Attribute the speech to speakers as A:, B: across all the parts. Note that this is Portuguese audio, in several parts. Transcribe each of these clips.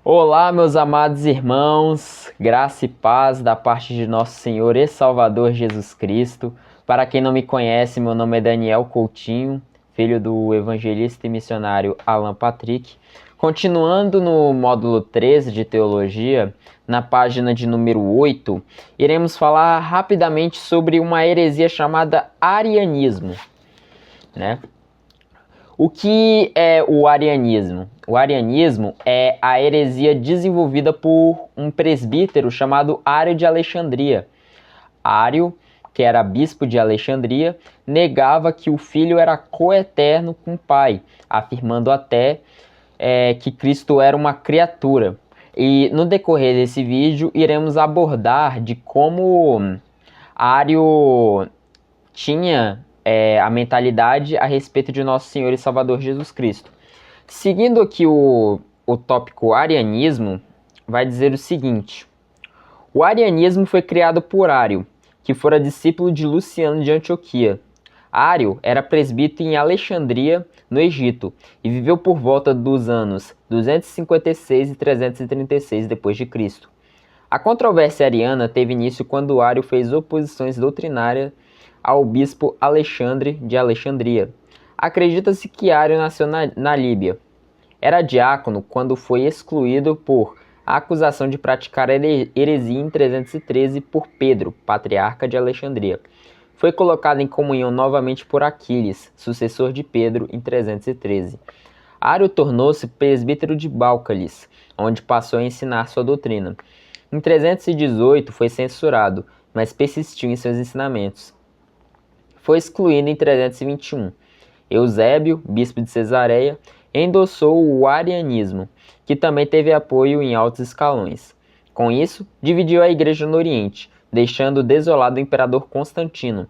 A: Olá, meus amados irmãos, graça e paz da parte de nosso Senhor e Salvador Jesus Cristo. Para quem não me conhece, meu nome é Daniel Coutinho, filho do evangelista e missionário Alan Patrick. Continuando no módulo 13 de Teologia, na página de número 8, iremos falar rapidamente sobre uma heresia chamada arianismo, né? O que é o arianismo? O arianismo é a heresia desenvolvida por um presbítero chamado Ário de Alexandria. Ário, que era bispo de Alexandria, negava que o Filho era coeterno com o Pai, afirmando até que Cristo era uma criatura. E no decorrer desse vídeo iremos abordar de como Ário tinha a mentalidade a respeito de nosso Senhor e Salvador Jesus Cristo. Seguindo aqui o tópico arianismo, vai dizer o seguinte: o arianismo foi criado por Ário, que fora discípulo de Luciano de Antioquia. Ário era presbítero em Alexandria, no Egito, e viveu por volta dos anos 256 e 336 d.C. A controvérsia ariana teve início quando Ário fez oposições doutrinárias ao bispo Alexandre de Alexandria. Acredita-se que Ário nasceu na Líbia. Era diácono quando foi excluído por acusação de praticar heresia em 313 por Pedro, patriarca de Alexandria. Foi colocado em comunhão novamente por Aquiles, sucessor de Pedro, em 313. Ário tornou-se presbítero de Bálcalis, onde passou a ensinar sua doutrina. Em 318 foi censurado, mas persistiu em seus ensinamentos. Foi excluído em 321. Eusébio, bispo de Cesareia, endossou o arianismo, que também teve apoio em altos escalões. Com isso, dividiu a igreja no Oriente, deixando desolado o imperador Constantino.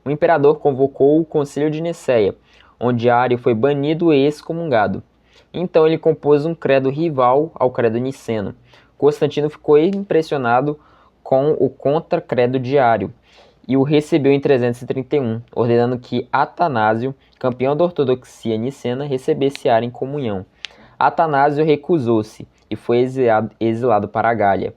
A: O imperador convocou o Concílio de Nicéia, onde Ário foi banido e excomungado. Então ele compôs um credo rival ao credo niceno. Constantino ficou impressionado com o contra-credo de Ário e o recebeu em 331, ordenando que Atanásio, campeão da ortodoxia nicena, recebesse Ário em comunhão. Atanásio recusou-se e foi exilado para a Gália.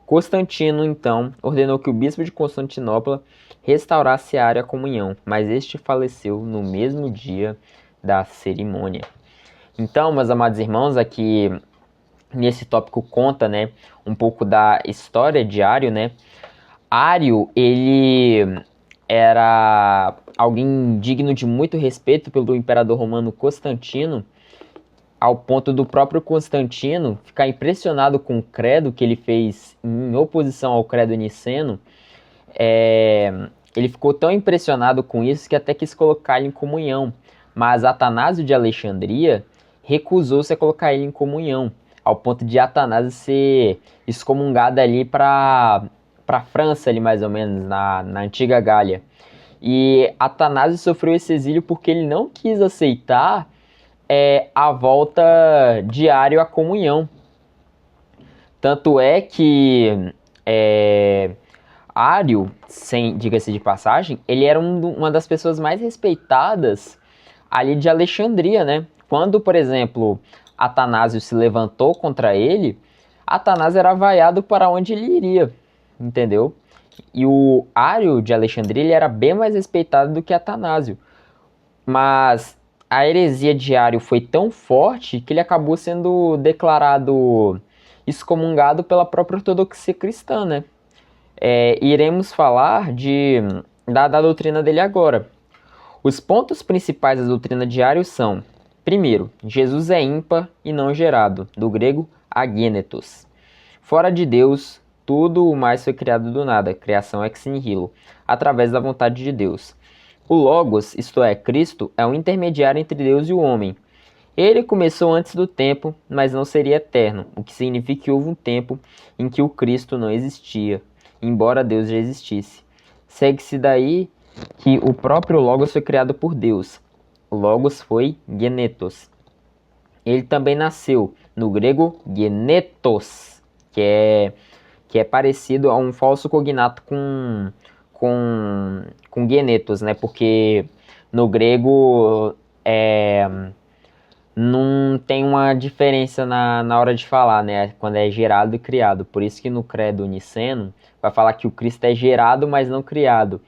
A: Constantino, então, ordenou que o bispo de Constantinopla restaurasse Ário à comunhão, mas este faleceu no mesmo dia da cerimônia. Então, meus amados irmãos, aqui nesse tópico conta, né, um pouco da história de Ário, né? Ário, ele era alguém digno de muito respeito pelo imperador romano Constantino, ao ponto do próprio Constantino ficar impressionado com o credo que ele fez em oposição ao credo niceno. Ele ficou tão impressionado com isso que até quis colocar ele em comunhão, mas Atanásio de Alexandria recusou-se a colocar ele em comunhão, ao ponto de Atanásio ser excomungado ali para França, ali mais ou menos, na antiga Gália. E Atanásio sofreu esse exílio porque ele não quis aceitar a volta de Ário à comunhão. Tanto é que Ário, diga-se de passagem, ele era uma das pessoas mais respeitadas ali de Alexandria, né? Quando, por exemplo, Atanásio se levantou contra ele, Atanásio era vaiado para onde ele iria, entendeu? E o Ário de Alexandria ele era bem mais respeitado do que Atanásio. Mas a heresia de Ário foi tão forte que ele acabou sendo declarado excomungado pela própria ortodoxia cristã, né? Iremos falar da doutrina dele agora. Os pontos principais da doutrina de Ário são: primeiro, Jesus é ímpar e não gerado, do grego agênetos. Fora de Deus, tudo o mais foi criado do nada, criação ex nihilo, através da vontade de Deus. O Logos, isto é, Cristo, é um intermediário entre Deus e o homem. Ele começou antes do tempo, mas não seria eterno, o que significa que houve um tempo em que o Cristo não existia, embora Deus já existisse. Segue-se daí que o próprio Logos foi criado por Deus. O Logos foi genetos. Ele também nasceu, no grego genetos, que é parecido a um falso cognato com genetos, né? Porque no grego não tem uma diferença na hora de falar, né? Quando é gerado e criado. Por isso que no credo niceno vai falar que o Cristo é gerado, mas não criado.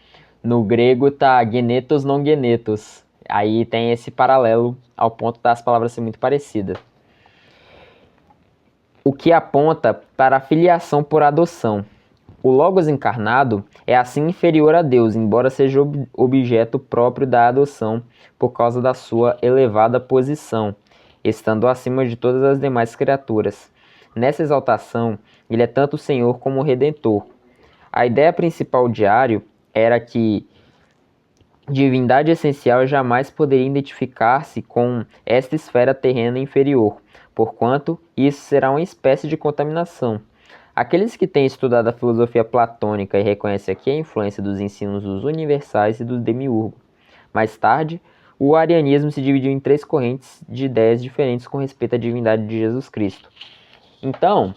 A: No grego tá genetos, não genetos. Aí tem esse paralelo ao ponto das palavras serem muito parecidas. O que aponta para a filiação por adoção. O Logos encarnado é assim inferior a Deus, embora seja objeto próprio da adoção por causa da sua elevada posição, estando acima de todas as demais criaturas. Nessa exaltação, ele é tanto o Senhor como o Redentor. A ideia principal de Ario era que divindade essencial jamais poderia identificar-se com esta esfera terrena inferior, porquanto isso será uma espécie de contaminação. Aqueles que têm estudado a filosofia platônica e reconhecem aqui a influência dos ensinos dos universais e do demiurgo. Mais tarde, o arianismo se dividiu em 3 correntes de ideias diferentes com respeito à divindade de Jesus Cristo. Então,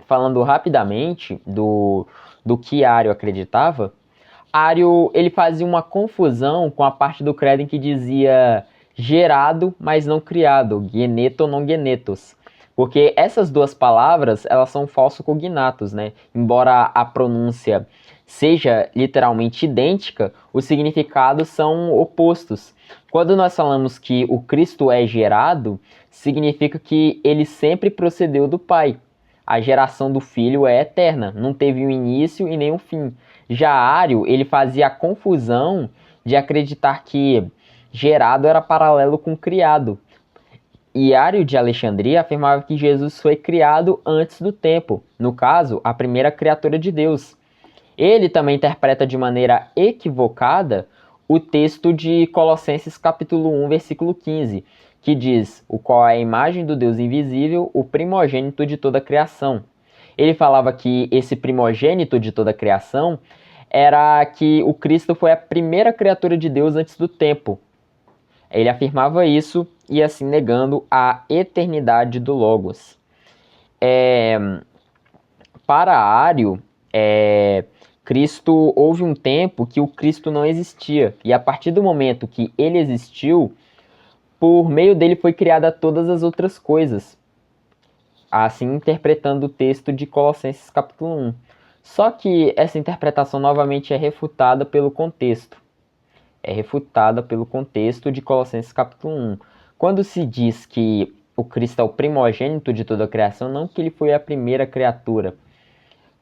A: falando rapidamente do que Ario acreditava, Ario ele fazia uma confusão com a parte do credo em que dizia gerado, mas não criado, geneto non genetos. Porque essas duas palavras, elas são falso-cognatos, né? Embora a pronúncia seja literalmente idêntica, os significados são opostos. Quando nós falamos que o Cristo é gerado, significa que ele sempre procedeu do Pai. A geração do Filho é eterna, não teve um início e nem um fim. Já Ario, ele fazia a confusão de acreditar que gerado era paralelo com criado. E Ario de Alexandria afirmava que Jesus foi criado antes do tempo, no caso, a primeira criatura de Deus. Ele também interpreta de maneira equivocada o texto de Colossenses capítulo 1, versículo 15, que diz: o qual é a imagem do Deus invisível, o primogênito de toda a criação. Ele falava que esse primogênito de toda a criação era que o Cristo foi a primeira criatura de Deus antes do tempo. Ele afirmava isso e assim negando a eternidade do Logos. Para Ario, Cristo, houve um tempo que o Cristo não existia. E a partir do momento que ele existiu, por meio dele foi criada todas as outras coisas. Assim interpretando o texto de Colossenses capítulo 1. Só que essa interpretação novamente é refutada pelo contexto. É refutada pelo contexto de Colossenses capítulo 1. Quando se diz que o Cristo é o primogênito de toda a criação, não que ele foi a primeira criatura.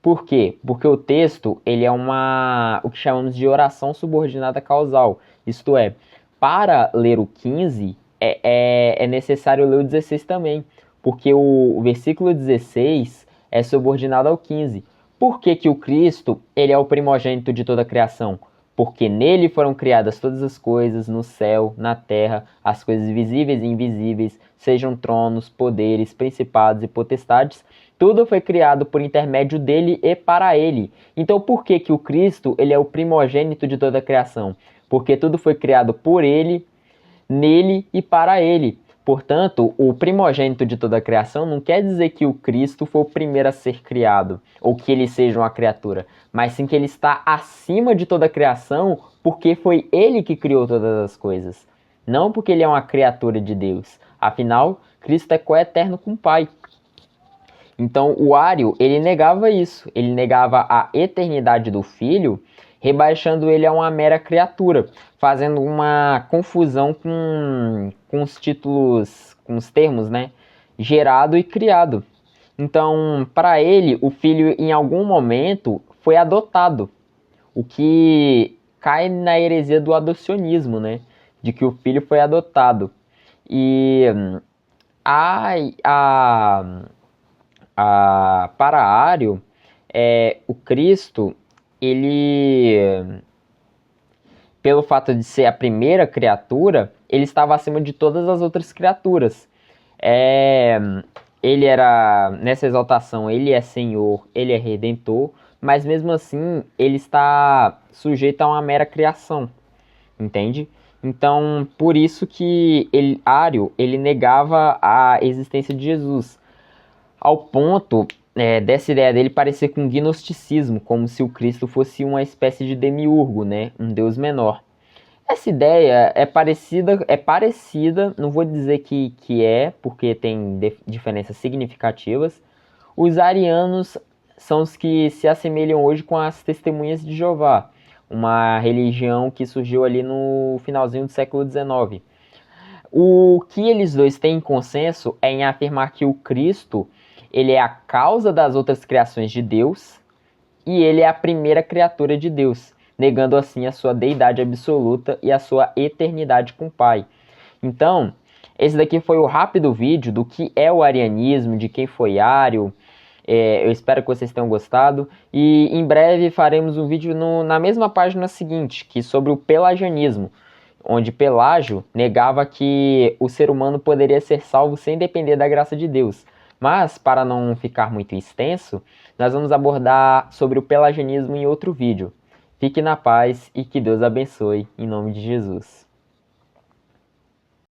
A: Por quê? Porque o texto ele é o que chamamos de oração subordinada causal. Isto é, para ler o 15, é necessário ler o 16 também. Porque o versículo 16 é subordinado ao 15. Por que que o Cristo ele é o primogênito de toda a criação? Porque nele foram criadas todas as coisas, no céu, na terra, as coisas visíveis e invisíveis, sejam tronos, poderes, principados e potestades, tudo foi criado por intermédio dele e para ele. Então por que que o Cristo ele é o primogênito de toda a criação? Porque tudo foi criado por ele, nele e para ele. Portanto, o primogênito de toda a criação não quer dizer que o Cristo foi o primeiro a ser criado, ou que ele seja uma criatura, mas sim que ele está acima de toda a criação, porque foi ele que criou todas as coisas, não porque ele é uma criatura de Deus. Afinal, Cristo é coeterno com o Pai. Então, o Ario, ele negava isso, ele negava a eternidade do Filho, rebaixando ele a uma mera criatura, fazendo uma confusão com os títulos, com os termos, né? Gerado e criado. Então, para ele, o filho em algum momento foi adotado, o que cai na heresia do adocionismo, né? De que o filho foi adotado. E a, para Ario, o Cristo, ele, pelo fato de ser a primeira criatura, ele estava acima de todas as outras criaturas. Ele era, nessa exaltação, ele é Senhor, ele é Redentor, mas mesmo assim, ele está sujeito a uma mera criação, entende? Então, por isso que Ario, ele negava a existência de Jesus, ao ponto dessa ideia dele parecer com gnosticismo, como se o Cristo fosse uma espécie de demiurgo, né? Um deus menor. Essa ideia é parecida, não vou dizer que é, porque tem diferenças significativas. Os arianos são os que se assemelham hoje com as testemunhas de Jeová, uma religião que surgiu ali no finalzinho do século XIX. O que eles dois têm em consenso é em afirmar que o Cristo ele é a causa das outras criações de Deus e ele é a primeira criatura de Deus, negando assim a sua deidade absoluta e a sua eternidade com o Pai. Então, esse daqui foi o rápido vídeo do que é o arianismo, de quem foi Ário. Eu espero que vocês tenham gostado e em breve faremos um vídeo na mesma página seguinte, que é sobre o pelagianismo, onde Pelágio negava que o ser humano poderia ser salvo sem depender da graça de Deus. Mas, para não ficar muito extenso, nós vamos abordar sobre o pelagianismo em outro vídeo. Fique na paz e que Deus abençoe, em nome de Jesus.